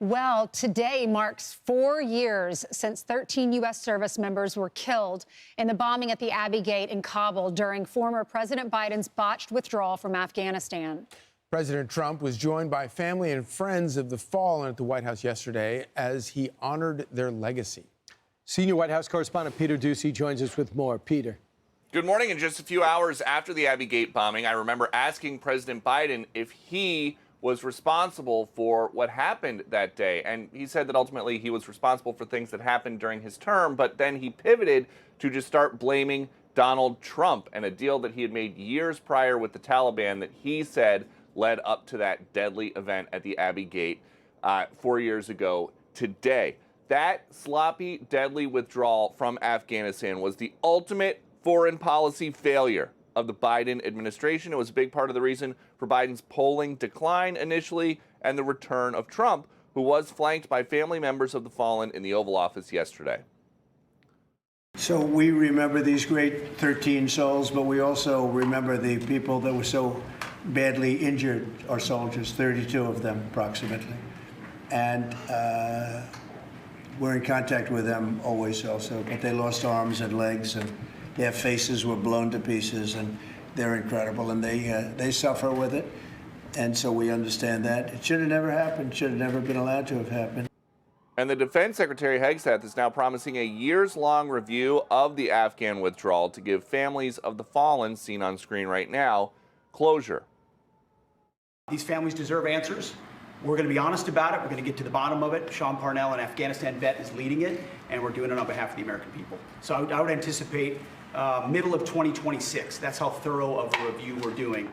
Well, today marks 4 years since 13 U.S. service members were killed in the bombing at the Abbey Gate in Kabul during former President Biden's botched withdrawal from Afghanistan. President Trump was joined by family and friends of the fallen at the White House yesterday as he honored their legacy. Senior White House correspondent Peter Doocy joins us with more. Peter. Good morning. In just a few hours after the Abbey Gate bombing, I remember asking President Biden if he was responsible for what happened that day. And he said that ultimately he was responsible for things that happened during his term, but then he pivoted to just start blaming Donald Trump and a deal that he had made years prior with the Taliban that he said led up to that deadly event at the Abbey Gate 4 years ago today. That sloppy, deadly withdrawal from Afghanistan was the ultimate foreign policy failure of the Biden administration. It was a big part of the reason for Biden's polling decline initially and the return of Trump, who was flanked by family members of the fallen in the Oval Office yesterday. So we remember these great 13 souls, but we also remember the people that were so badly injured, our soldiers, 32 of them approximately. And we're in contact with them always also, but they lost arms and legs and their faces were blown to pieces, and they're incredible, and they suffer with it, and so we understand that. It should have never happened, should have never been allowed to have happened. And the Defense Secretary Hegseth is now promising a years-long review of the Afghan withdrawal to give families of the fallen, seen on screen right now, closure. These families deserve answers. We're going to be honest about it. We're going to get to the bottom of it. Sean Parnell, an Afghanistan vet, is leading it, and we're doing it on behalf of the American people. So I would anticipate middle of 2026. That's how thorough of a review we're doing.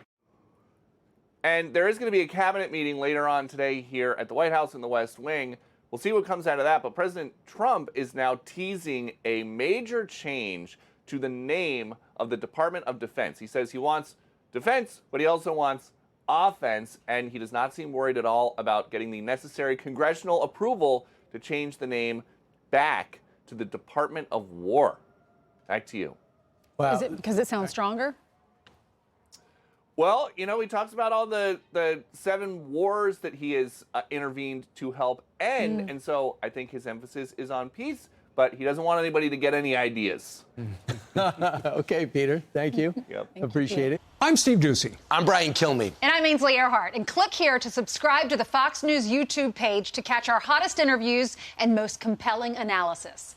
And there is going to be a cabinet meeting later on today here at the White House in the West Wing. We'll see what comes out of that. But President Trump is now teasing a major change to the name of the Department of Defense. He says he wants defense, but he also wants offense, and he does not seem worried at all about getting the necessary congressional approval to change the name back to the Department of War. Back to you. Well, is it because it sounds stronger? Well, you know, he talks about all the 7 wars that he has intervened to help end, and so I think his emphasis is on peace, but he doesn't want anybody to get any ideas. Okay, Peter, thank you. Yep. Appreciate it. I'm Steve Doocy. I'm Brian Kilmeade. And I'm Ainsley Earhart. And click here to subscribe to the Fox News YouTube page to catch our hottest interviews and most compelling analysis.